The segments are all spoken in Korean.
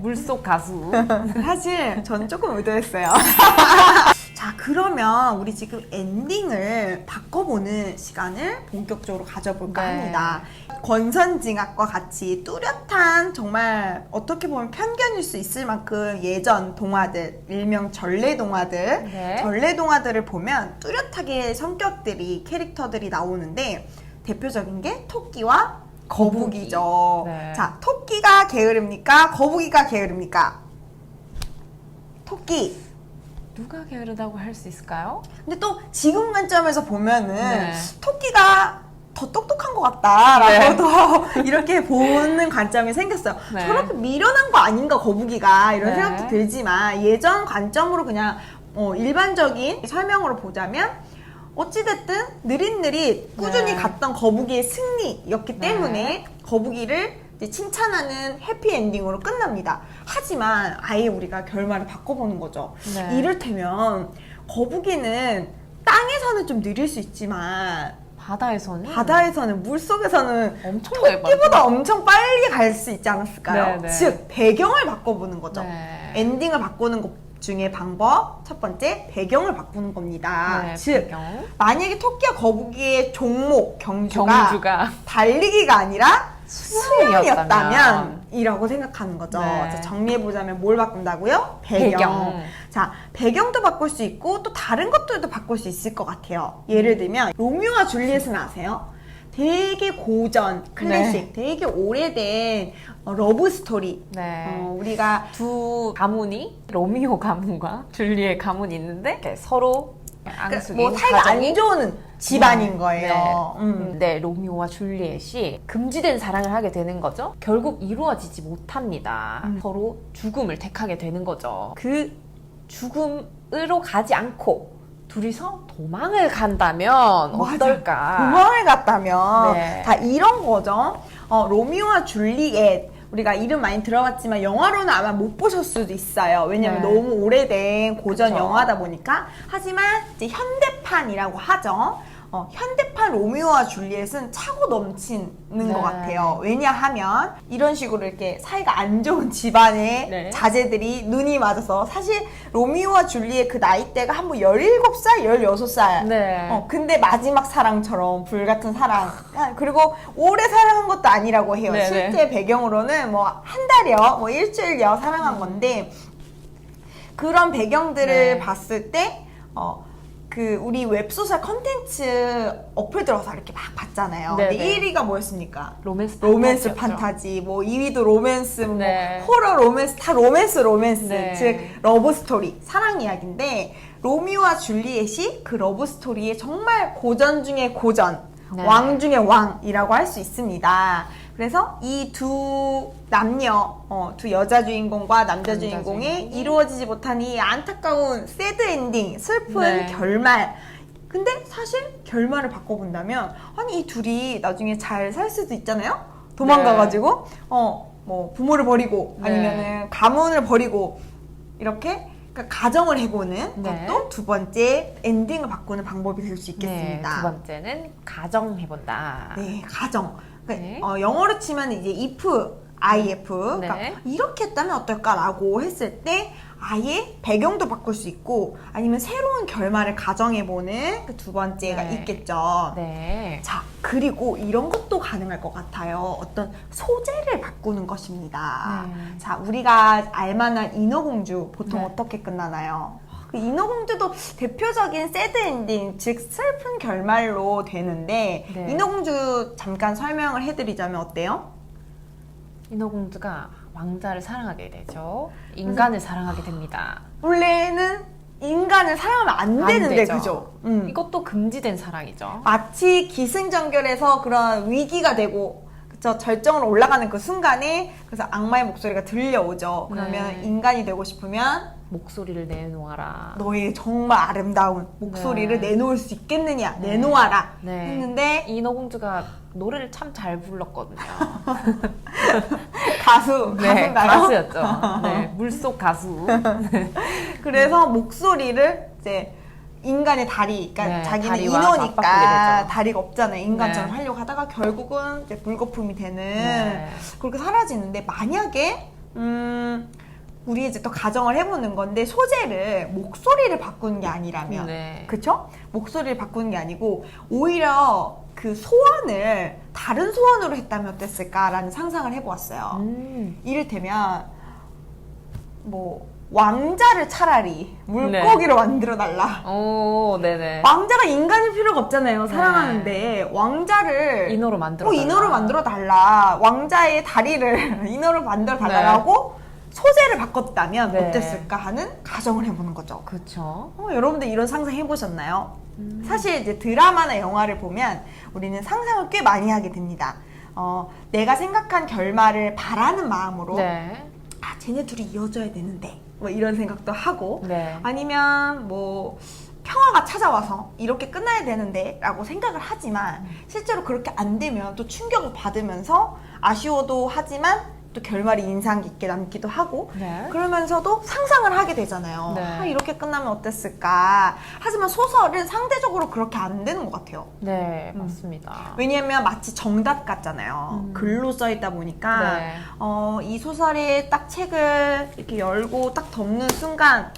물속 가수. 사실 전 조금 의도했어요. 자, 그러면 우리 지금 엔딩을 바꿔보는 시간을 본격적으로 가져볼까 네. 합니다. 권선징악과 같이 뚜렷한, 정말 어떻게 보면 편견일 수 있을 만큼 예전 동화들, 일명 전래 동화들, 네. 전래 동화들을 보면 뚜렷하게 성격들이, 캐릭터들이 나오는데 대표적인 게 토끼와 거북이죠. 네. 자, 토끼가 게으릅니까? 거북이가 게으릅니까? 토끼. 누가 게으르다고 할 수 있을까요? 근데 또 지금 관점에서 보면은 네. 토끼가 더 똑똑한 것 같다라고도 이렇게 보는 관점이 생겼어요. 네. 저렇게 미련한 거 아닌가 거북이가, 이런 네. 생각도 들지만 예전 관점으로 그냥 일반적인 설명으로 보자면 어찌됐든 느릿느릿 꾸준히 네. 갔던 거북이의 승리였기 네. 때문에 거북이를 이제 칭찬하는 해피엔딩으로 끝납니다. 하지만 아예 우리가 결말을 바꿔보는 거죠. 네. 이를테면 거북이는 땅에서는 좀 느릴 수 있지만 바다에서는, 물속에서는 엄청나게 토끼보다 엄청 빨리 갈 수 있지 않았을까요? 네, 네. 즉 배경을 바꿔보는 거죠. 네. 엔딩을 바꾸는 것 중에 방법 첫 번째, 배경을 바꾸는 겁니다. 네, 즉 배경. 만약에 토끼와 거북이의 종목 경주가 달리기가 아니라 수영이었다면 이라고 생각하는 거죠. 네. 자, 정리해보자면 뭘 바꾼다고요? 배경. 자, 배경도 바꿀 수 있고 또 다른 것들도 바꿀 수 있을 것 같아요. 예를 들면 로미오와 줄리엣은 아세요? 되게 고전, 클래식, 되게 오래된 러브 스토리. 네. 우리가 두 가문이, 로미오 가문과 줄리엣 가문이 있는데 이렇게 서로 앙숙인 뭐 사이가 가정이 안 좋은 집안인 네. 거예요. 네, 로미오와 줄리엣이 금지된 사랑을 하게 되는 거죠. 결국 이루어지지 못합니다. 서로 죽음을 택하게 되는 거죠. 그 죽음으로 가지 않고 둘이서 도망을 간다면 맞아. 어떨까? 도망을 갔다면 네. 다 이런 거죠. 로미오와 줄리엣, 우리가 이름 많이 들어봤지만 영화로는 아마 못 보셨을 수도 있어요. 왜냐면 네. 너무 오래된 고전 그쵸. 영화다 보니까. 하지만 이제 현대판이라고 하죠. 현대판 로미오와 줄리엣은 차고 넘치는 네. 것 같아요. 왜냐하면 이런 식으로 이렇게 사이가 안 좋은 집안의 네. 자제들이 눈이 맞아서, 사실 로미오와 줄리엣 그 나이대가 한 뭐 17살, 16살. 네. 근데 마지막 사랑처럼 불같은 사랑. 그리고 오래 사랑한 것도 아니라고 해요. 네네. 실제 배경으로는 뭐 한 달여, 뭐 일주일여 사랑한 건데, 그런 배경들을 네. 봤을 때, 우리 웹소설 컨텐츠 어플 들어서 이렇게 막 봤잖아요. 네네. 근데 1위가 뭐였습니까? 로맨스 로맨스 판타지였죠. 판타지, 뭐 2위도 로맨스, 네. 뭐 호러 로맨스, 다 로맨스. 네. 즉 러브 스토리, 사랑 이야기인데, 로미오와 줄리엣이 그 러브 스토리의 정말 고전 중의 고전, 네. 왕 중의 왕이라고 할 수 있습니다. 그래서 이 두 남녀, 두 여자 주인공과 남자 주인공의 주인공이. 이루어지지 못한 이 안타까운 새드 엔딩, 슬픈 네. 결말. 근데 사실 결말을 바꿔본다면, 아니 이 둘이 나중에 잘 살 수도 있잖아요? 도망가가지고 뭐 부모를 버리고 네. 아니면은 가문을 버리고 이렇게, 그러니까 가정을 해보는 네. 것도 두 번째 엔딩을 바꾸는 방법이 될 수 있겠습니다. 네, 두 번째는 가정해본다. 네, 가정. 그러니까 네. 영어로 치면 이제 if, 그러니까 네. 이렇게 했다면 어떨까라고 했을 때 아예 배경도 바꿀 수 있고, 아니면 새로운 결말을 가정해보는 그 두 번째가 네. 있겠죠. 네. 자, 그리고 이런 것도 가능할 것 같아요. 어떤 소재를 바꾸는 것입니다. 네. 자, 우리가 알만한 인어공주 보통 네. 어떻게 끝나나요? 그 인어공주도 대표적인 새드 엔딩, 즉 슬픈 결말로 되는데, 네. 인어공주 잠깐 설명을 해드리자면 어때요? 인어공주가 왕자를 사랑하게 되죠. 인간을 사랑하게 됩니다. 원래는 인간을 사랑하면 안 되는데, 되죠. 그죠? 이것도 금지된 사랑이죠. 마치 기승전결해서 그런 위기가 되고, 그쵸, 절정으로 올라가는 그 순간에, 그래서 악마의 목소리가 들려오죠. 그러면 네. 인간이 되고 싶으면 목소리를 내놓아라. 너의 정말 아름다운 목소리를 네. 내놓을 수 있겠느냐, 네. 내놓아라 네. 했는데, 인어공주가 노래를 참 잘 불렀거든요. 가수인가요? 가수였죠. 네, 물속 가수. 그래서 목소리를 이제 인간의 다리, 그러니까 네, 자기는 다리와 맞바꾸게 인어니까 되죠. 다리가 없잖아요. 인간처럼 네. 하려고 하다가 결국은 이제 물거품이 되는, 네. 그렇게 사라지는데, 만약에 우리 이제 또 가정을 해보는 건데 소재를 목소리를 바꾸는 게 아니라면 네. 그쵸? 목소리를 바꾸는 게 아니고 오히려 그 소원을 다른 소원으로 했다면 어땠을까라는 상상을 해보았어요. 이를테면 뭐 왕자를 차라리 물고기로 만들어 달라. 오, 네네. 왕자가 인간일 필요가 없잖아요. 사랑하는데 왕자를 인어로 만들어 달라. 인어로 만들어 달라. 왕자의 다리를 인어로 만들어 달라고 소재를 바꿨다면 네. 어땠을까 하는 가정을 해보는 거죠. 그쵸. 여러분들 이런 상상 해보셨나요? 사실 이제 드라마나 영화를 보면 우리는 상상을 꽤 많이 하게 됩니다. 내가 생각한 결말을 바라는 마음으로 네. 아, 쟤네 둘이 이어져야 되는데 뭐 이런 생각도 하고 네. 아니면 뭐 평화가 찾아와서 이렇게 끝나야 되는데 라고 생각을 하지만 실제로 그렇게 안 되면 또 충격을 받으면서 아쉬워도 하지만 또 결말이 인상 깊게 남기도 하고 네. 그러면서도 상상을 하게 되잖아요. 네. 아, 이렇게 끝나면 어땠을까. 하지만 소설은 상대적으로 그렇게 안 되는 것 같아요. 네, 맞습니다. 왜냐면 마치 정답 같잖아요. 글로 써있다 보니까 네. 이 소설의 딱 책을 이렇게 열고 딱 덮는 순간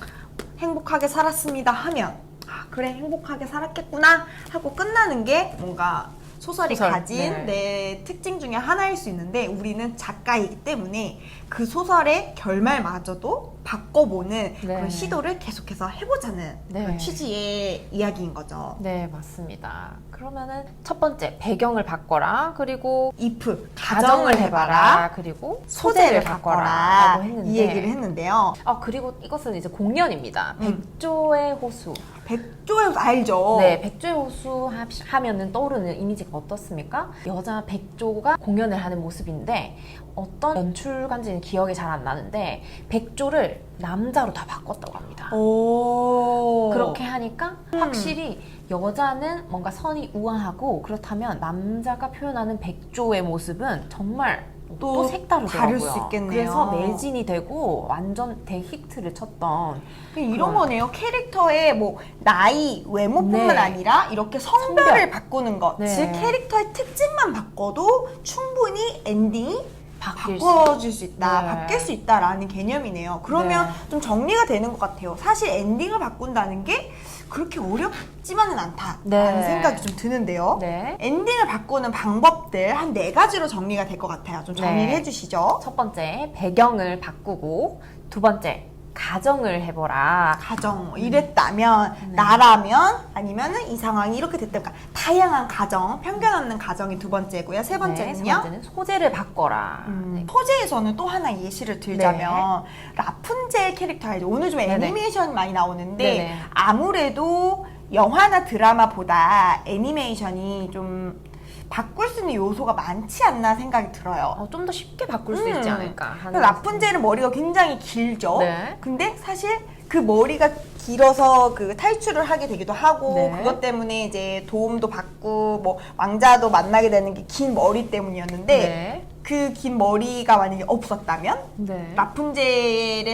행복하게 살았습니다 하면 아, 그래 행복하게 살았겠구나 하고 끝나는 게 뭔가 소설이 소설, 가진 내 특징 중에 하나일 수 있는데 우리는 작가이기 때문에 그 소설의 결말마저도 바꿔보는 그런 시도를 계속해서 해보자는 그런 취지의 이야기인 거죠. 네, 맞습니다. 그러면은 첫 번째 배경을 바꿔라. 그리고 if 가정을 해봐라. 그리고 소재를 바꿔라. 라고 했는데 이 얘기를 했는데요. 그리고 이것은 이제 공연입니다. 백조의 호수. 백조의 호수 알죠? 네, 백조의 호수 하면은 떠오르는 이미지가 어떻습니까? 여자 백조가 공연을 하는 모습인데 어떤 연출관지는 기억이 잘 안 나는데 백조를 남자로 다 바꿨다고 합니다. 오. 그렇게 하니까 확실히 여자는 뭔가 선이 우아하고 그렇다면 남자가 표현하는 백조의 모습은 정말 또 색다르더라고요. 다를 수 있겠네요. 그래서 매진이 되고 완전 대히트를 쳤던 이런 거네요. 캐릭터의 뭐 나이, 외모뿐만 아니라 이렇게 성별을 바꾸는 것. 즉 캐릭터의 특징만 바꿔도 충분히 엔딩이 바꿔질 수 있다, 바뀔 수 있다라는 개념이네요. 그러면 좀 정리가 되는 것 같아요. 사실 엔딩을 바꾼다는 게 그렇게 어렵지만은 않다라는 생각이 좀 드는데요. 엔딩을 바꾸는 방법들 한 4가지로 정리가 될 것 같아요. 좀 정리를 해주시죠. 첫 번째, 배경을 바꾸고 두 번째, 가정을 해보라. 가정 이랬다면 나라면 아니면은 이 상황이 이렇게 됐다면 다양한 가정, 편견 없는 가정이 두 번째고요. 세 번째는요. 세 번째는 소재를 바꿔라. 소재에서는 또 하나 예시를 들자면 라푼젤 캐릭터 알죠? 오늘 좀 애니메이션 많이 나오는데 아무래도 영화나 드라마보다 애니메이션이 좀 바꿀 수 있는 요소가 많지 않나 생각이 들어요. 좀 더 쉽게 바꿀 수 있지 않을까 하는. 라푼젤은 머리가 굉장히 길죠. 근데 사실 그 머리가 길어서 그 탈출을 하게 되기도 하고 그것 때문에 이제 도움도 받고 뭐 왕자도 만나게 되는 게 긴 머리 때문이었는데 그 긴 머리가 만약에 없었다면 라푼젤의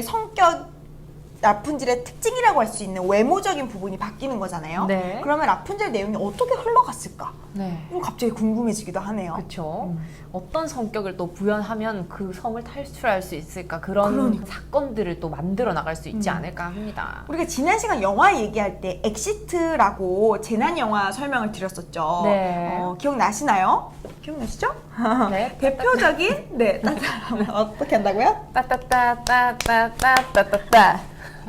라푼젤의 특징이라고 할 수 있는 외모적인 부분이 바뀌는 거잖아요. 그러면 라푼젤 내용이 어떻게 흘러갔을까? 갑자기 궁금해지기도 하네요. 그렇죠. 어떤 성격을 또 부연하면 그 섬을 탈출할 수 있을까? 그런 사건들을 또 만들어 나갈 수 있지 않을까 합니다. 우리가 지난 시간 영화 얘기할 때 엑시트라고 재난 영화 설명을 드렸었죠. 기억나시나요? 기억나시죠? 대표적인 어떻게 한다고요? 따따따따따따따따따.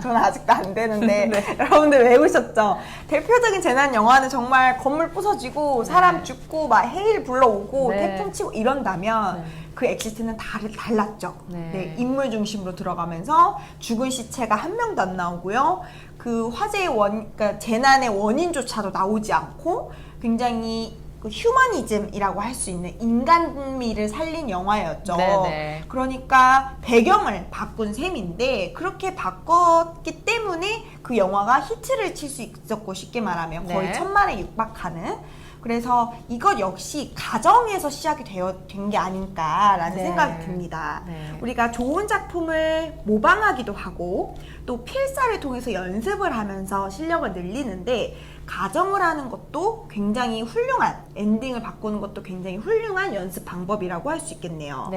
저는 아직도 안 되는데 여러분들 외우셨죠? 대표적인 재난 영화는 정말 건물 부서지고 사람 죽고 막 해일 불러오고 태풍 치고 이런다면 그 엑시트는 달랐죠. 인물 중심으로 들어가면서 죽은 시체가 한 명도 안 나오고요. 그 화재의 그러니까 재난의 원인조차도 나오지 않고 굉장히 그 휴머니즘이라고 할 수 있는 인간미를 살린 영화였죠. 그러니까 배경을 바꾼 셈인데 그렇게 바꿨기 때문에 그 영화가 히트를 칠 수 있었고 쉽게 말하면 거의 1000만에 육박하는 그래서 이것 역시 가정에서 시작이 된 게 아닐까라는 생각이 듭니다. 우리가 좋은 작품을 모방하기도 하고 또 필사를 통해서 연습을 하면서 실력을 늘리는데 가정을 하는 것도 굉장히 훌륭한 엔딩을 바꾸는 것도 굉장히 훌륭한 연습 방법이라고 할 수 있겠네요.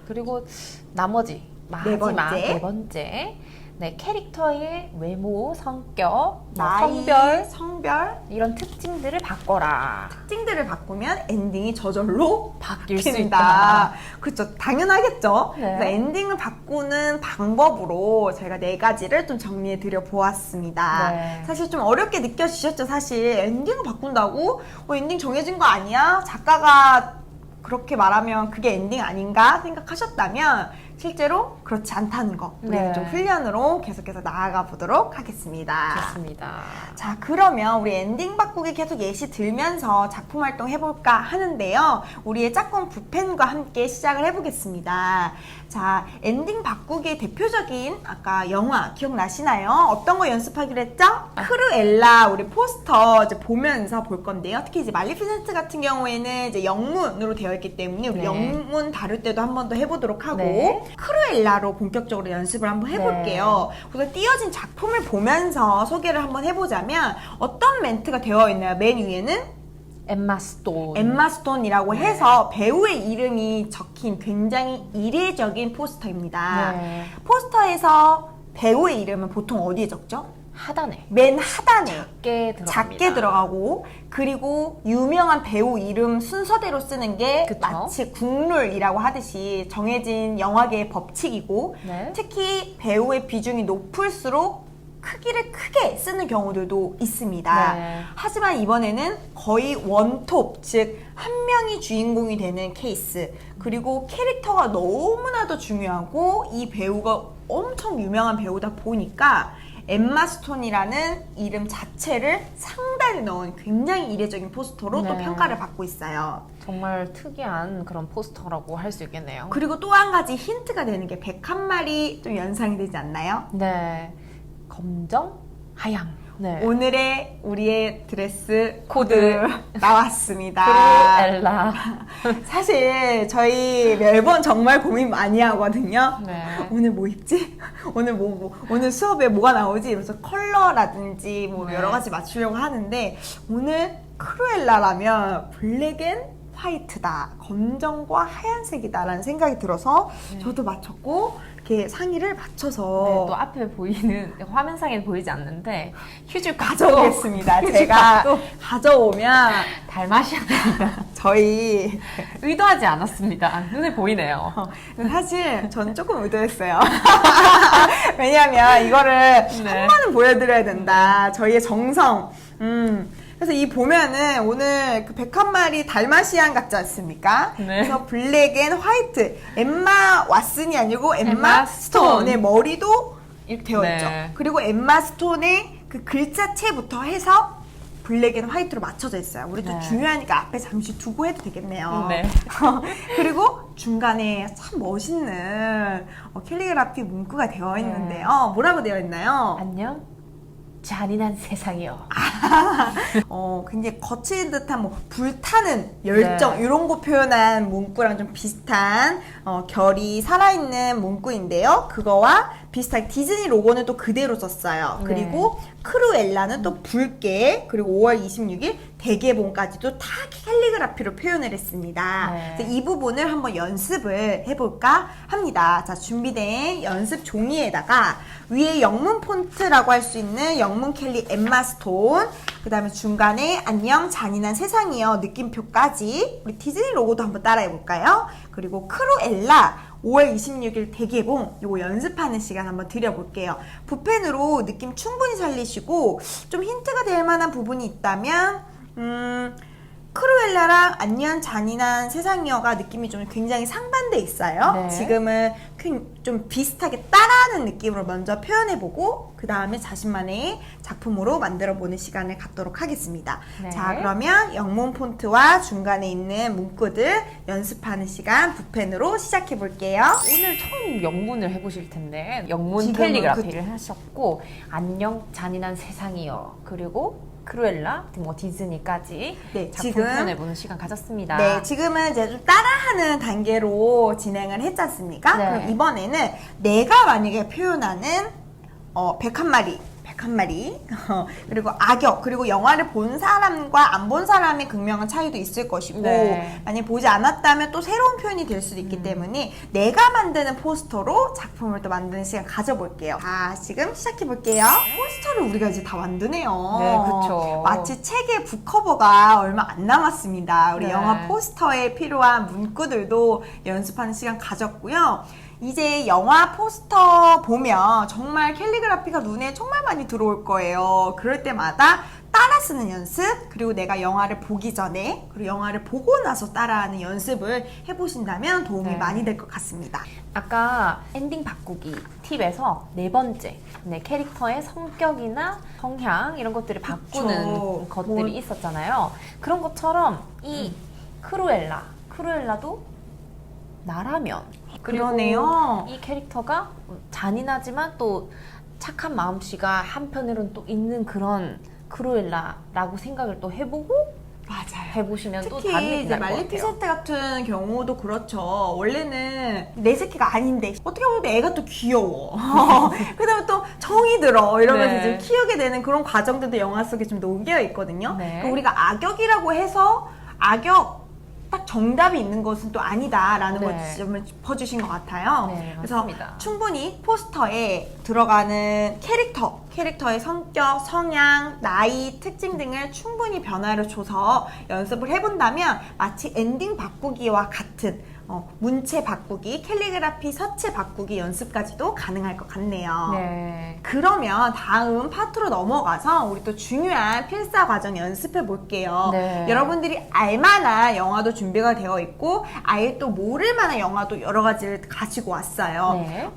그리고 나머지 마지막 번째. 네 번째. 네, 캐릭터의 외모, 성격, 뭐 나이, 성별 성별, 이런 특징들을 바꿔라. 특징들을 바꾸면 엔딩이 저절로 바뀔 수 바뀐다. 있다. 그렇죠. 당연하겠죠. 네. 그래서 엔딩을 바꾸는 방법으로 저희가 4가지를 좀 정리해 드려 보았습니다. 네. 사실 좀 어렵게 느껴지셨죠? 사실 엔딩을 바꾼다고? 엔딩 정해진 거 아니야? 작가가 그렇게 말하면 그게 엔딩 아닌가 생각하셨다면 실제로 그렇지 않다는 거 우리는 네. 좀 훈련으로 계속해서 나아가 보도록 하겠습니다. 좋습니다. 자, 그러면 우리 엔딩 바꾸기 계속 예시 들면서 작품 활동 해볼까 하는데요. 우리의 짝꿍 붓펜과 함께 시작을 해보겠습니다. 자, 엔딩 바꾸기의 대표적인 아까 영화 기억나시나요? 어떤 거 연습하기로 했죠? 크루엘라 우리 포스터 이제 보면서 볼 건데요. 특히 이제 말리피센트 같은 경우에는 이제 영문으로 되어 있기 때문에 우리 네. 영문 다룰 때도 한 번 더 해보도록 하고 네. 크루엘라로 본격적으로 연습을 한번 해볼게요. 우선 띄어진 작품을 보면서 소개를 한번 해보자면 어떤 멘트가 되어 있나요? 맨 위에는 엠마 스톤. 엠마 스톤이라고 해서 배우의 이름이 적힌 굉장히 이례적인 포스터입니다. 네. 포스터에서 배우의 이름은 보통 어디에 적죠? 하단에. 맨 하단에 작게 들어갑니다. 작게 들어가고, 그리고 유명한 배우 이름 순서대로 쓰는 게 그쵸? 마치 국룰이라고 하듯이 정해진 영화계의 법칙이고, 네. 특히 배우의 비중이 높을수록 크기를 크게 쓰는 경우들도 있습니다. 네. 하지만 이번에는 거의 원톱, 즉 한 명이 주인공이 되는 케이스, 그리고 캐릭터가 너무나도 중요하고 이 배우가 엄청 유명한 배우다 보니까 엠마 스톤이라는 이름 자체를 상단에 넣은 굉장히 이례적인 포스터로 또 네. 평가를 받고 있어요. 정말 특이한 그런 포스터라고 할 수 있겠네요. 그리고 또 한 가지 힌트가 되는 게 101마리 좀 연상이 되지 않나요? 네. 검정, 하양. 네. 오늘의 우리의 드레스 코드. 나왔습니다. 크루엘라. 사실 저희 매번 정말 고민 많이 하거든요. 네. 오늘 뭐 입지? 오늘 오늘 수업에 뭐가 나오지? 이러면서 컬러라든지 뭐 네. 여러 가지 맞추려고 하는데 오늘 크루엘라라면 블랙 앤 화이트다. 검정과 하얀색이다라는 생각이 들어서 저도 맞췄고 이렇게 상의를 맞춰서 네, 또 앞에 보이는 화면상에는 보이지 않는데 휴지 가져오겠습니다. 제가 가져오면 달마시아입니다. 저희 의도하지 않았습니다. 눈에 보이네요. 사실 저는 조금 의도했어요. 왜냐하면 이거를 네. 한 번은 보여드려야 된다. 저희의 정성. 그래서 이 보면은 오늘 그 101마리 달마시안 같지 않습니까? 네. 그래서 블랙 앤 화이트. 엠마 왓슨이 아니고 엠마 엠마 스톤의 머리도 이렇게 되어 네. 있죠. 그리고 엠마 스톤의 그 글자체부터 해서 블랙 앤 화이트로 맞춰져 있어요. 우리도 네. 중요하니까 앞에 잠시 두고 해도 되겠네요. 네. 그리고 중간에 참 멋있는 캘리그라피 문구가 되어 있는데요. 뭐라고 되어 있나요? 안녕, 잔인한 세상이요. 굉장히 거친 듯한 뭐 불타는 열정 네. 이런 거 표현한 문구랑 좀 비슷한 결이 살아있는 문구인데요. 그거와 비슷하게 디즈니 로고는 또 그대로 썼어요. 네. 그리고 크루엘라는 또 붉게, 그리고 5월 26일 대개봉까지도 다 캘리그라피로 표현을 했습니다. 네. 그래서 이 부분을 한번 연습을 해볼까 합니다. 자, 준비된 연습 종이에다가 위에 영문 폰트라고 할 수 있는 영문 캘리 엠마 스톤, 그 다음에 중간에 안녕 잔인한 세상이여 느낌표까지 우리 디즈니 로고도 한번 따라해볼까요? 그리고 크루엘라 5월 26일 대개봉 요거 연습하는 시간 한번 드려볼게요. 붓펜으로 느낌 충분히 살리시고 좀 힌트가 될 만한 부분이 있다면 크루엘라랑 안녕 잔인한 세상이여가 느낌이 좀 굉장히 상반돼 있어요. 네. 지금은 좀 비슷하게 따라하는 느낌으로 먼저 표현해보고 그 다음에 자신만의 작품으로 만들어보는 시간을 갖도록 하겠습니다. 네. 자, 그러면 영문 폰트와 중간에 있는 문구들 연습하는 시간 붓펜으로 시작해볼게요. 오늘 처음 영문을 해보실 텐데 영문 지금은 캘리그라피를 하셨고 안녕, 잔인한 세상이요. 그리고 크루엘라, 뭐 디즈니까지 네, 작품 지금 표현해보는 시간 가졌습니다. 네, 지금은 이제 좀 따라하는 단계로 진행을 했지 않습니까? 네. 그럼 이번에는 내가 만약에 표현하는 101마리 닭 한 마리, 그리고 악역, 그리고 영화를 본 사람과 안 본 사람의 극명한 차이도 있을 것이고 네. 만약 보지 않았다면 또 새로운 표현이 될 수도 있기 때문에 내가 만드는 포스터로 작품을 또 만드는 시간 가져볼게요. 자, 지금 시작해볼게요. 포스터를 우리가 이제 다 만드네요. 네, 그쵸. 마치 책의 북커버가 얼마 안 남았습니다. 우리 네. 영화 포스터에 필요한 문구들도 연습하는 시간 가졌고요. 이제 영화 포스터 보면 정말 캘리그라피가 눈에 정말 많이 들어올 거예요. 그럴 때마다 따라 쓰는 연습, 그리고 내가 영화를 보기 전에, 그리고 영화를 보고 나서 따라하는 연습을 해보신다면 도움이 네. 많이 될 것 같습니다. 아까 엔딩 바꾸기 팁에서 네 번째, 네, 캐릭터의 성격이나 성향 이런 것들을 바꾸는 그쵸. 것들이 있었잖아요. 그런 것처럼 이 크루엘라도 나라면, 그리고 그러네요. 이 캐릭터가 잔인하지만 또 착한 마음씨가 한편으로는 또 있는 그런 크루엘라라고 생각을 또 해보고 맞아요. 해보시면 또 다른 특히 느낌이 이제 날 것 같아요. 말리피센트 같은 경우도 그렇죠. 원래는 내 새끼가 아닌데 어떻게 보면 애가 또 귀여워. 그다음에 또 정이 들어 이러면서 네. 이제 키우게 되는 그런 과정들도 영화 속에 좀 녹여 있거든요. 네. 그러니까 우리가 악역이라고 해서 악역 딱 정답이 있는 것은 또 아니다라는 네. 걸 점을 짚어주신 것 같아요. 네, 그래서 맞습니다. 충분히 포스터에 들어가는 캐릭터의 성격, 성향, 나이, 특징 등을 충분히 변화를 줘서 연습을 해본다면 마치 엔딩 바꾸기와 같은 문체 바꾸기, 캘리그라피 서체 바꾸기 연습까지도 가능할 것 같네요. 네. 그러면 다음 파트로 넘어가서 우리 또 중요한 필사 과정 연습해 볼게요. 네. 여러분들이 알만한 영화도 준비가 되어 있고 아예 또 모를 만한 영화도 여러 가지를 가지고 왔어요. 네.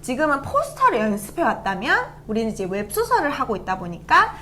지금은 포스터를 연습해 왔다면 우리는 이제 웹소설을 하고 있다 보니까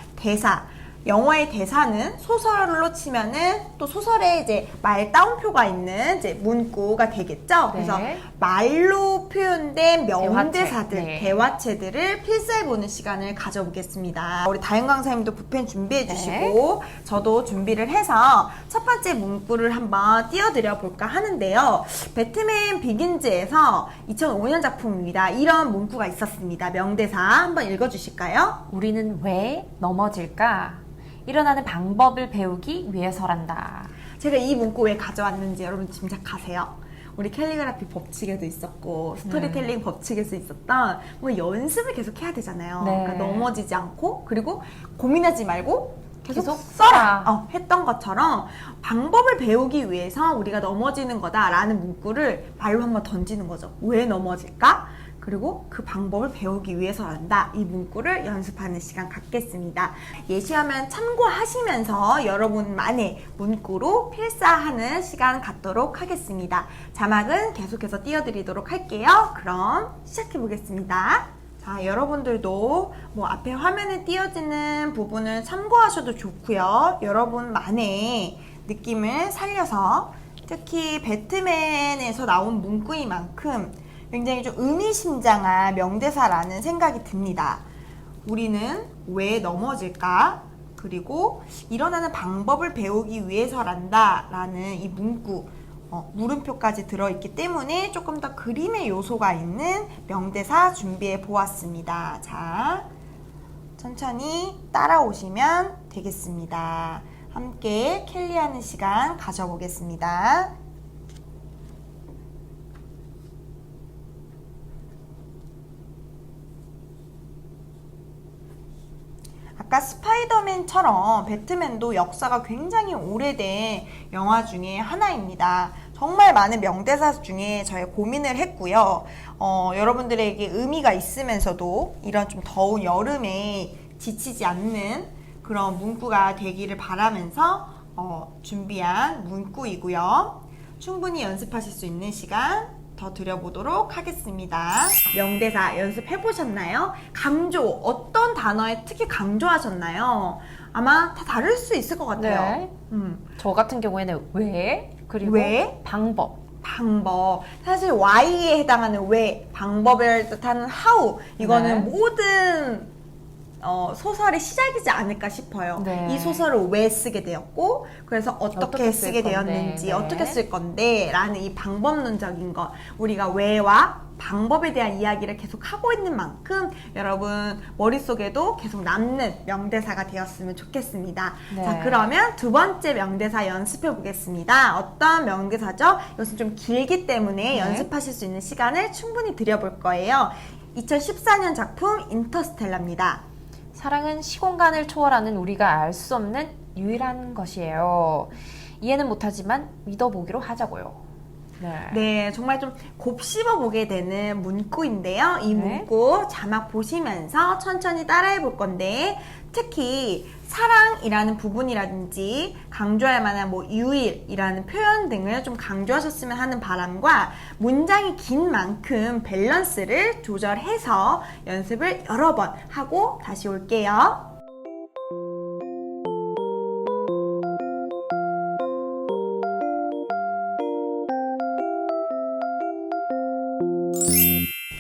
영화의 대사는 소설로 치면은 또 소설에 이제 말 따옴표가 있는 이제 문구가 되겠죠. 그래서 네. 말로 표현된 명대사들, 대화체. 네. 대화체들을 필사해보는 시간을 가져보겠습니다. 우리 다현 강사님도 붓펜 준비해 주시고 저도 준비를 해서 첫 번째 문구를 한번 띄워드려 볼까 하는데요. 배트맨 비긴즈에서 2005년 작품입니다. 이런 문구가 있었습니다. 명대사 한번 읽어주실까요? 우리는 왜 넘어질까? 일어나는 방법을 배우기 위해서란다. 제가 이 문구 왜 가져왔는지 여러분 짐작하세요? 우리 캘리그라피 법칙에도 있었고 스토리텔링 법칙에서 있었던 뭐 연습을 계속 해야 되잖아요. 네. 그러니까 넘어지지 않고 그리고 고민하지 말고 계속 써라. 써라 했던 것처럼 방법을 배우기 위해서 우리가 넘어지는 거다라는 문구를 말로 한번 던지는 거죠. 왜 넘어질까? 그리고 그 방법을 배우기 위해서란다. 이 문구를 연습하는 시간 갖겠습니다. 예시화면 참고하시면서 여러분만의 문구로 필사하는 시간 갖도록 하겠습니다. 자막은 계속해서 띄워드리도록 할게요. 그럼 시작해 보겠습니다. 자, 여러분들도 뭐 앞에 화면에 띄어지는 부분을 참고하셔도 좋고요. 여러분만의 느낌을 살려서 특히 배트맨에서 나온 문구인 만큼 굉장히 좀 의미심장한 명대사라는 생각이 듭니다. 우리는 왜 넘어질까? 그리고 일어나는 방법을 배우기 위해서란다 라는 이 문구 물음표까지 들어있기 때문에 조금 더 그림의 요소가 있는 명대사 준비해 보았습니다. 자, 천천히 따라오시면 되겠습니다. 함께 캘리하는 시간 가져보겠습니다. 아까 스파이더맨처럼 배트맨도 역사가 굉장히 오래된 영화 중에 하나입니다. 정말 많은 명대사 중에 저희 고민을 했고요. 여러분들에게 의미가 있으면서도 이런 좀 더운 여름에 지치지 않는 그런 문구가 되기를 바라면서 준비한 문구이고요. 충분히 연습하실 수 있는 시간 더 드려보도록 하겠습니다. 명대사 연습해보셨나요? 강조, 어떤 단어에 특히 강조하셨나요? 아마 다 다를 수 있을 것 같아요. 네. 저 같은 경우에는 왜, 그리고 왜? 방법. 사실 why에 해당하는 왜, 방법을 뜻하는 how, 이거는 네. 모든 소설의 시작이지 않을까 싶어요. 네. 이 소설을 왜 쓰게 되었고, 그래서 어떻게 쓸 쓰게 건데, 되었는지, 네. 어떻게 쓸 건데 라는 이 방법론적인 것, 우리가 왜와 방법에 대한 이야기를 계속 하고 있는 만큼 여러분 머릿속에도 계속 남는 명대사가 되었으면 좋겠습니다. 네. 자, 그러면 두 번째 명대사 연습해 보겠습니다. 어떤 명대사죠? 이것은 좀 길기 때문에 네. 연습하실 수 있는 시간을 충분히 드려볼 거예요. 2014년 작품 인터스텔라입니다. 사랑은 시공간을 초월하는 우리가 알 수 없는 유일한 것이에요. 이해는 못하지만 믿어보기로 하자고요. 네, 정말 좀 곱씹어 보게 되는 문구인데요. 이 네. 문구 자막 보시면서 천천히 따라해 볼 건데, 특히 사랑이라는 부분이라든지 강조할 만한 뭐 유일이라는 표현 등을 좀 강조하셨으면 하는 바람과, 문장이 긴 만큼 밸런스를 조절해서 연습을 여러 번 하고 다시 올게요.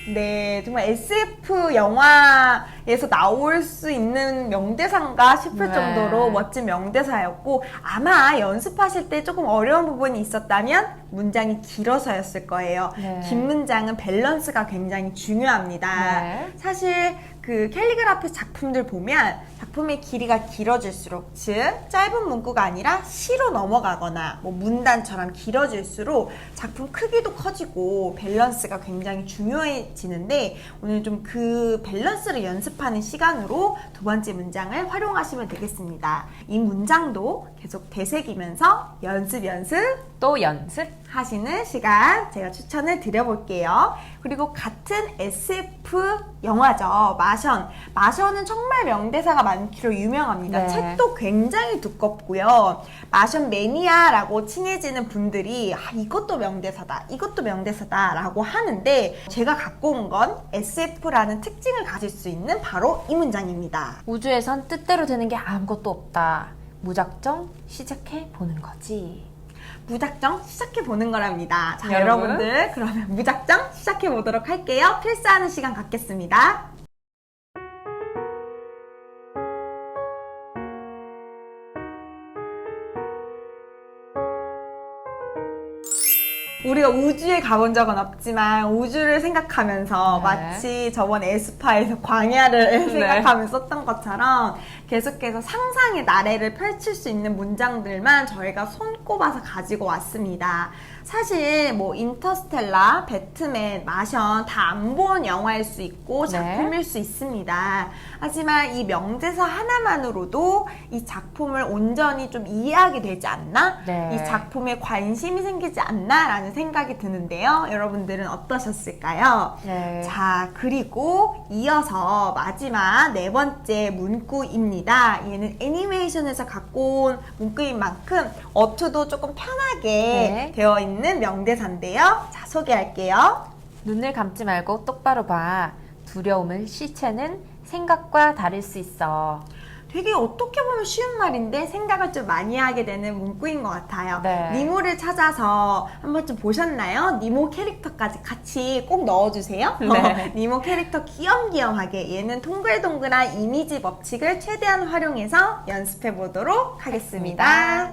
네, 정말 SF 영화에서 나올 수 있는 명대사인가 싶을 네. 정도로 멋진 명대사였고, 아마 연습하실 때 조금 어려운 부분이 있었다면 문장이 길어서였을 거예요. 네. 긴 문장은 밸런스가 굉장히 중요합니다. 네. 사실 그 캘리그라피 작품들 보면 작품의 길이가 길어질수록, 즉 짧은 문구가 아니라 시로 넘어가거나 뭐 문단처럼 길어질수록 작품 크기도 커지고 밸런스가 굉장히 중요해지는데, 오늘 좀 그 밸런스를 연습하는 시간으로 두 번째 문장을 활용하시면 되겠습니다. 이 문장도 계속 되새기면서 연습 또 연습. 하시는 시간 제가 추천을 드려볼게요. 그리고 같은 SF 영화죠. 마션. 마션은 정말 명대사가 많기로 유명합니다. 네. 책도 굉장히 두껍고요. 마션 매니아라고 칭해지는 분들이 이것도 명대사다, 이것도 명대사다 라고 하는데, 제가 갖고 온 건 SF라는 특징을 가질 수 있는 바로 이 문장입니다. 우주에선 뜻대로 되는 게 아무것도 없다. 무작정 시작해 보는 거지. 무작정 시작해보는 거랍니다. 자, 여러분. 여러분들 그러면 무작정 시작해보도록 할게요. 필사하는 시간 갖겠습니다. 우리가 우주에 가본 적은 없지만 우주를 생각하면서 네. 마치 저번 에스파에서 광야를 네. 생각하면서 썼던 것처럼 계속해서 상상의 나래를 펼칠 수 있는 문장들만 저희가 손꼽아서 가지고 왔습니다. 사실 뭐 인터스텔라, 배트맨, 마션 다 안 본 영화일 수 있고 작품일 수 있습니다. 하지만 이 명대사 하나만으로도 이 작품을 온전히 좀 이해하게 되지 않나? 네. 이 작품에 관심이 생기지 않나? 라는 생각이 드는데요. 여러분들은 어떠셨을까요? 네. 자, 그리고 이어서 마지막 네 번째 문구입니다. 얘는 애니메이션에서 갖고 온 문구인 만큼 어투도 조금 편하게 네. 되어 있는 명대사인데요. 자, 소개할게요. 눈을 감지 말고 똑바로 봐. 두려움은 시체는 생각과 다를 수 있어. 되게 어떻게 보면 쉬운 말인데 생각을 좀 많이 하게 되는 문구인 것 같아요. 네. 니모를 찾아서 한번 좀 보셨나요? 니모 캐릭터까지 같이 꼭 넣어주세요. 네. 니모 캐릭터 귀염귀염하게, 얘는 동글동글한 이미지 법칙을 최대한 활용해서 연습해 보도록 하겠습니다.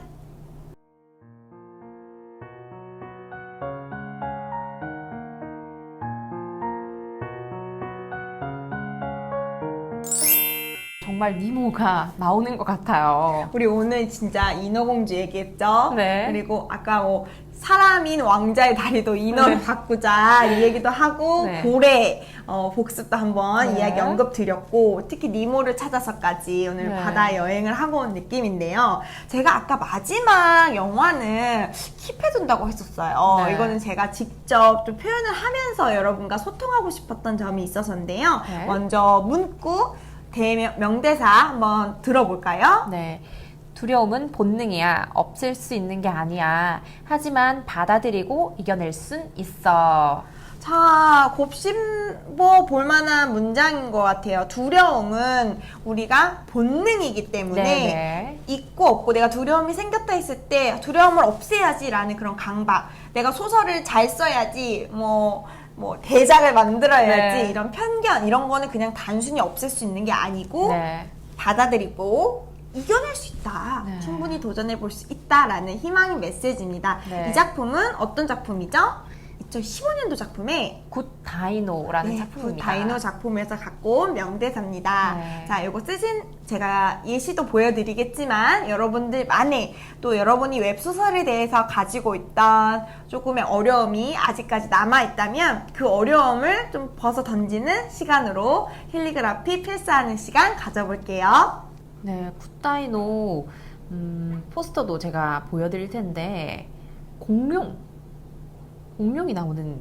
정말 니모가 나오는 것 같아요. 우리 오늘 진짜 인어공주 얘기했죠? 네. 그리고 아까 뭐 사람인 왕자의 다리도 인어를 네. 바꾸자 이 얘기도 하고, 네. 고래 복습도 한번 네. 이야기 언급 드렸고, 특히 니모를 찾아서까지 오늘 네. 바다 여행을 하고 온 느낌인데요. 제가 아까 마지막 영화는 킵해둔다고 했었어요. 네. 이거는 제가 직접 좀 표현을 하면서 여러분과 소통하고 싶었던 점이 있어서인데요. 네. 먼저 문구 명대사 한번 들어볼까요? 네. 두려움은 본능이야. 없앨 수 있는 게 아니야. 하지만 받아들이고 이겨낼 순 있어. 자, 곱씹어 볼 만한 문장인 것 같아요. 두려움은 우리가 본능이기 때문에 네네. 있고 없고, 내가 두려움이 생겼다 했을 때 두려움을 없애야지 라는 그런 강박, 내가 소설을 잘 써야지, 뭐 뭐 대작을 만들어야지 네. 이런 편견 이런 거는 그냥 단순히 없앨 수 있는 게 아니고 네. 받아들이고 이겨낼 수 있다. 네. 충분히 도전해 볼 수 있다라는 희망의 메시지입니다. 네. 이 작품은 어떤 작품이죠? 2015년도 작품에 굿 다이노라는 작품입니다. 다이노 작품에서 갖고 온 명대사입니다. 네. 자, 요거 쓰신 제가 예시도 보여드리겠지만 여러분들만의 또 여러분이 웹소설에 대해서 가지고 있던 조금의 어려움이 아직까지 남아있다면 그 어려움을 좀 벗어 던지는 시간으로 힐리그라피 필사하는 시간 가져볼게요. 네, 굿다이노 포스터도 제가 보여드릴 텐데 공룡이 나오는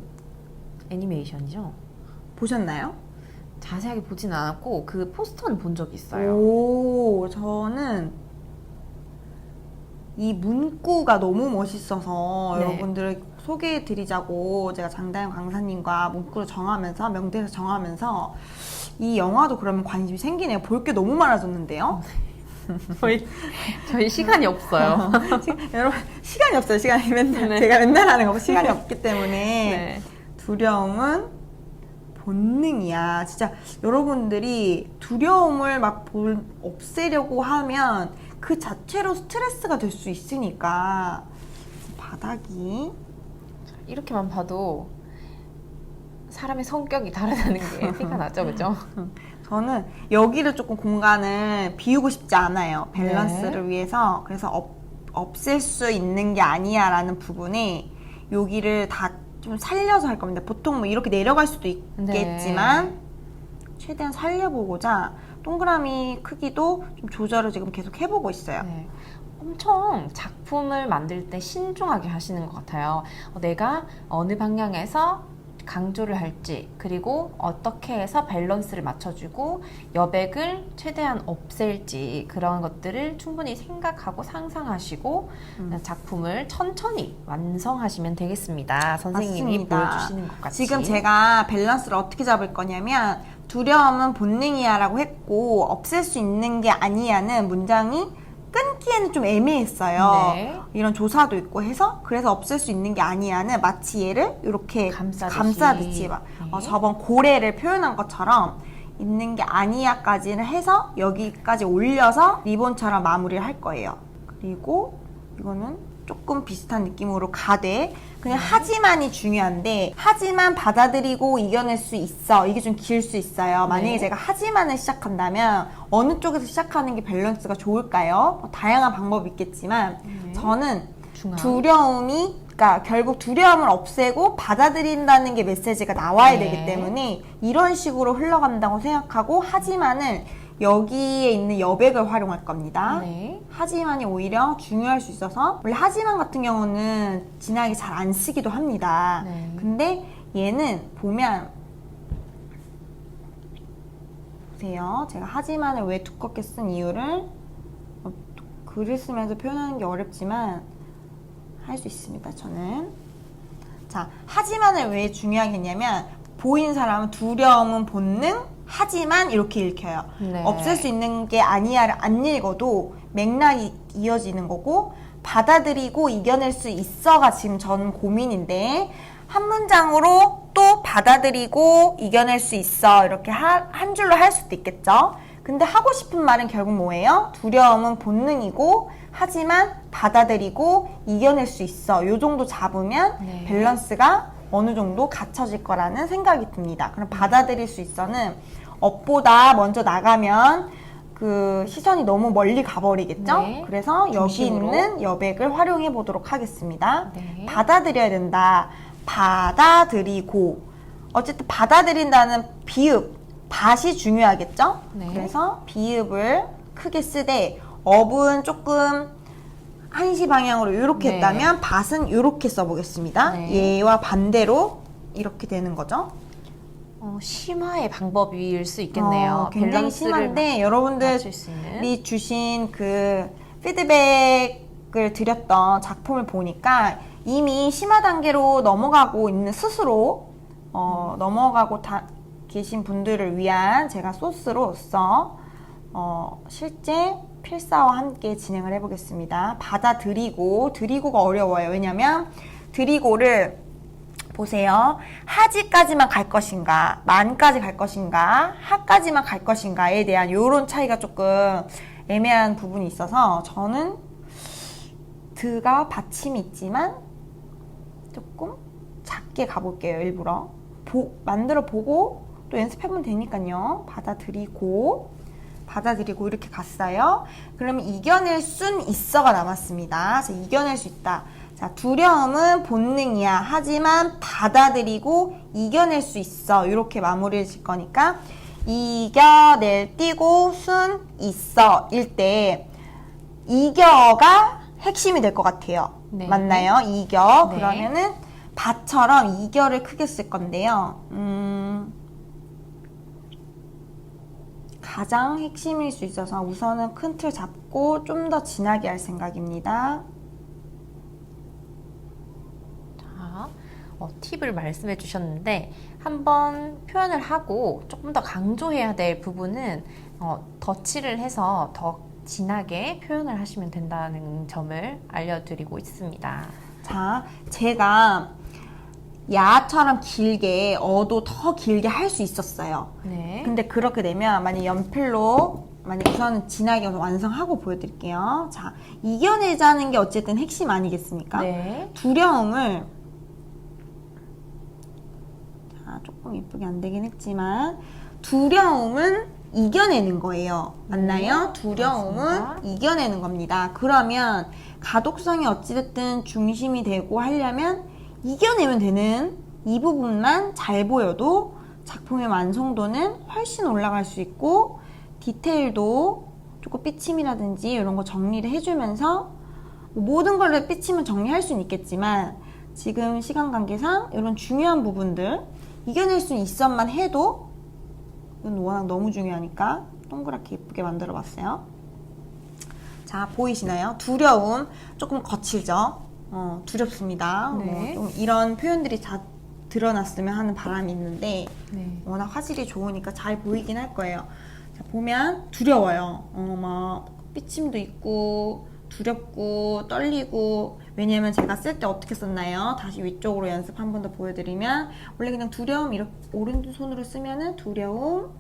애니메이션이죠. 보셨나요? 자세하게 보진 않았고 그 포스터는 본 적이 있어요. 오, 저는 이 문구가 너무 멋있어서 네. 여러분들 소개해드리자고 제가 장다현 강사님과 문구를 정하면서 명대사 정하면서 이 영화도 그러면 관심이 생기네요. 볼 게 너무 많아졌는데요. 저희 시간이 없어요. 여러분 시간이 없어요. 시간이 맨날 네. 제가 맨날 하는 거 시간이 없기 때문에 네. 두려움은 본능이야. 진짜 여러분들이 두려움을 막 없애려고 하면 그 자체로 스트레스가 될 수 있으니까 바닥이 이렇게만 봐도 사람의 성격이 다르다는 게 티가 나죠, 그죠? 저는 여기를 조금 공간을 비우고 싶지 않아요. 밸런스를 위해서. 그래서 없앨 수 있는 게 아니야 라는 부분에 여기를 다 좀 살려서 할 겁니다. 보통 뭐 이렇게 내려갈 수도 있겠지만 최대한 살려보고자 동그라미 크기도 좀 조절을 지금 계속 해보고 있어요. 네. 엄청 작품을 만들 때 신중하게 하시는 것 같아요. 내가 어느 방향에서 강조를 할지, 그리고 어떻게 해서 밸런스를 맞춰주고 여백을 최대한 없앨지, 그런 것들을 충분히 생각하고 상상하시고 작품을 천천히 완성하시면 되겠습니다. 선생님이 맞습니다. 보여주시는 것 같이. 지금 제가 밸런스를 어떻게 잡을 거냐면 두려움은 본능이야 라고 했고 없앨 수 있는 게 아니야는 문장이 끊기에는 좀 애매했어요. 네. 이런 조사도 있고 해서 그래서 없앨 수 있는 게 아니야는 마치 얘를 이렇게 감싸듯이 막 네. 저번 고래를 표현한 것처럼 있는 게 아니야까지는 해서 여기까지 올려서 리본처럼 마무리를 할 거예요. 그리고 이거는 조금 비슷한 느낌으로 가되 그냥 하지만이 중요한데 하지만 받아들이고 이겨낼 수 있어. 이게 좀 길 수 있어요. 만약에 네. 제가 하지만을 시작한다면 어느 쪽에서 시작하는 게 밸런스가 좋을까요? 뭐 다양한 방법이 있겠지만 저는 두려움이 그러니까 결국 두려움을 없애고 받아들인다는 게 메시지가 나와야 네. 되기 때문에 이런 식으로 흘러간다고 생각하고 하지만은 여기에 있는 여백을 활용할 겁니다. 네. 하지만이 오히려 중요할 수 있어서 원래 하지만 같은 경우는 진하게 잘 안 쓰기도 합니다. 네. 근데 얘는 보면 보세요. 제가 하지만을 왜 두껍게 쓴 이유를 글을 쓰면서 표현하는 게 어렵지만 할 수 있습니다. 저는 자 하지만을 왜 중요하게 했냐면 보이는 사람은 두려움은 본능 하지만 이렇게 읽혀요. 네. 없앨 수 있는 게 아니야를 안 읽어도 맥락이 이어지는 거고 받아들이고 이겨낼 수 있어가 지금 전 고민인데 한 문장으로 또 받아들이고 이겨낼 수 있어 이렇게 한 줄로 할 수도 있겠죠. 근데 하고 싶은 말은 결국 뭐예요? 두려움은 본능이고 하지만 받아들이고 이겨낼 수 있어. 요 정도 잡으면 네. 밸런스가 어느 정도 갖춰질 거라는 생각이 듭니다. 그럼 받아들일 수 있어는 업보다 먼저 나가면 그 시선이 너무 멀리 가버리겠죠? 네. 그래서 여기 중심으로. 있는 여백을 활용해 보도록 하겠습니다. 네. 받아들여야 된다. 받아들이고 어쨌든 받아들인다는 비읍, 밭이 중요하겠죠? 네. 그래서 비읍을 크게 쓰되 업은 조금 한시 방향으로 이렇게 네. 했다면 밭은 이렇게 써보겠습니다. 네. 얘와 반대로 이렇게 되는 거죠. 심화의 방법일 수 있겠네요. 굉장히 밸런스를 심한데 맞출 여러분들이 수 있는. 주신 그 피드백을 드렸던 작품을 보니까 이미 심화 단계로 넘어가고 있는 스스로 넘어가고 계신 분들을 위한 제가 소스로서 실제 필사와 함께 진행을 해보겠습니다. 받아들이고가 어려워요. 왜냐면 드리고를 보세요. 하지까지만 갈 것인가, 만까지 갈 것인가, 하까지만 갈 것인가에 대한 이런 차이가 조금 애매한 부분이 있어서 저는 드가 받침이 있지만 조금 작게 가볼게요. 일부러 만들어 보고 또 연습해보면 되니까요. 받아들이고 이렇게 갔어요. 그러면 이겨낼 순 있어가 남았습니다. 자, 이겨낼 수 있다. 자, 두려움은 본능이야. 하지만 받아들이고 이겨낼 수 있어. 이렇게 마무리를 질 거니까 이겨낼 띄고 순 있어 일 때 이겨가 핵심이 될 것 같아요. 네. 맞나요? 이겨. 네. 그러면은 받처럼 이겨를 크게 쓸 건데요. 가장 핵심일 수 있어서 우선은 큰 틀 잡고 좀 더 진하게 할 생각입니다. 자, 팁을 말씀해 주셨는데 한번 표현을 하고 조금 더 강조해야 될 부분은 덧칠을 해서 더 진하게 표현을 하시면 된다는 점을 알려드리고 있습니다. 자, 제가 야처럼 길게 어도 더 길게 할 수 있었어요. 네. 근데 그렇게 되면 만약 연필로 우선은 진하게 완성하고 보여드릴게요. 자, 이겨내자는 게 어쨌든 핵심 아니겠습니까? 네. 두려움을 조금 예쁘게 안 되긴 했지만 두려움은 이겨내는 거예요. 맞나요? 두려움은 맞습니다. 이겨내는 겁니다. 그러면 가독성이 어찌됐든 중심이 되고 하려면 이겨내면 되는 이 부분만 잘 보여도 작품의 완성도는 훨씬 올라갈 수 있고 디테일도 조금 삐침이라든지 이런 거 정리를 해주면서 모든 걸 삐침은 정리할 수는 있겠지만 지금 시간 관계상 이런 중요한 부분들 이겨낼 수 있어만 해도 이건 워낙 너무 중요하니까 동그랗게 예쁘게 만들어 봤어요. 자, 보이시나요? 두려움 조금 거칠죠? 두렵습니다. 네. 좀 이런 표현들이 다 드러났으면 하는 바람이 있는데 네. 워낙 화질이 좋으니까 잘 보이긴 할 거예요. 자, 보면 두려워요. 막 삐침도 있고 두렵고 떨리고 왜냐면 제가 쓸 때 어떻게 썼나요? 다시 위쪽으로 연습 한 번 더 보여드리면 원래 그냥 두려움 이렇게 오른손으로 쓰면은 두려움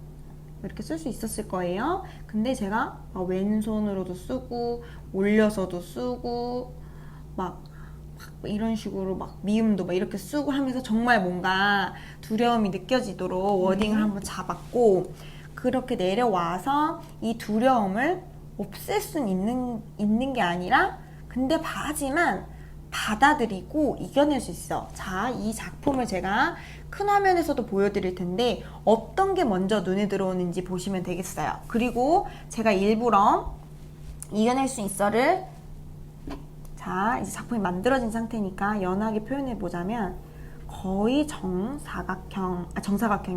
이렇게 쓸 수 있었을 거예요. 근데 제가 왼손으로도 쓰고 올려서도 쓰고 막 이런 식으로 막 미음도 막 이렇게 쓰고 하면서 정말 뭔가 두려움이 느껴지도록 워딩을 한번 잡았고 그렇게 내려와서 이 두려움을 없앨 수는 있는 게 아니라 근데 하지만 받아들이고 이겨낼 수 있어. 자, 이 작품을 제가 큰 화면에서도 보여드릴 텐데 어떤 게 먼저 눈에 들어오는지 보시면 되겠어요. 그리고 제가 일부러 이겨낼 수 있어를 자, 이제 작품이 만들어진 상태니까 연하게 표현해 보자면 거의 정사각형이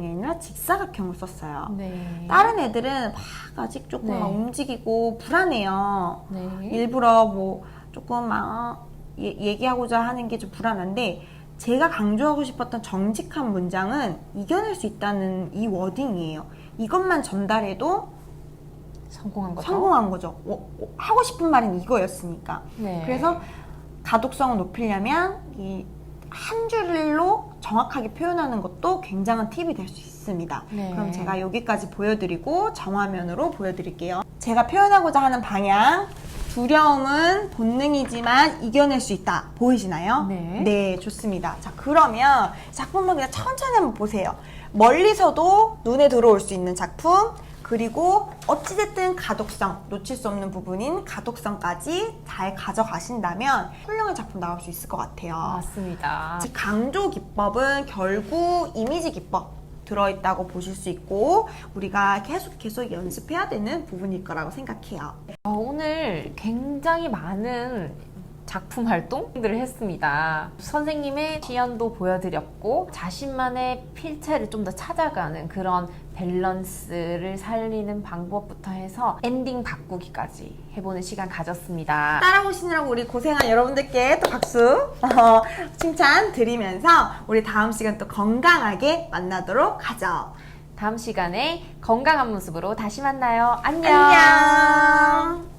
아니라 직사각형을 썼어요. 네. 다른 애들은 막 아직 조금 네. 막 움직이고 불안해요. 네. 일부러 뭐 조금 막 얘기하고자 하는 게 좀 불안한데 제가 강조하고 싶었던 정직한 문장은 이겨낼 수 있다는 이 워딩이에요. 이것만 전달해도 성공한 거죠. 하고 싶은 말은 이거였으니까. 네. 그래서 가독성을 높이려면 이 한 줄로 정확하게 표현하는 것도 굉장한 팁이 될 수 있습니다. 네. 그럼 제가 여기까지 보여드리고 정화면으로 보여드릴게요. 제가 표현하고자 하는 방향 두려움은 본능이지만 이겨낼 수 있다. 보이시나요? 네. 네, 좋습니다. 자, 그러면 작품을 그냥 천천히 한번 보세요. 멀리서도 눈에 들어올 수 있는 작품 그리고 어찌됐든 가독성, 놓칠 수 없는 부분인 가독성까지 잘 가져가신다면 훌륭한 작품 나올 수 있을 것 같아요. 맞습니다. 즉 강조 기법은 결국 이미지 기법 들어있다고 보실 수 있고 우리가 계속 연습해야 되는 부분일 거라고 생각해요. 오늘 굉장히 많은 작품 활동들을 했습니다. 선생님의 시연도 보여드렸고 자신만의 필체를 좀 더 찾아가는 그런 밸런스를 살리는 방법부터 해서 엔딩 바꾸기까지 해보는 시간 가졌습니다. 따라오시느라고 우리 고생한 여러분들께 또 박수 칭찬 드리면서 우리 다음 시간 또 건강하게 만나도록 하죠. 다음 시간에 건강한 모습으로 다시 만나요. 안녕. 안녕.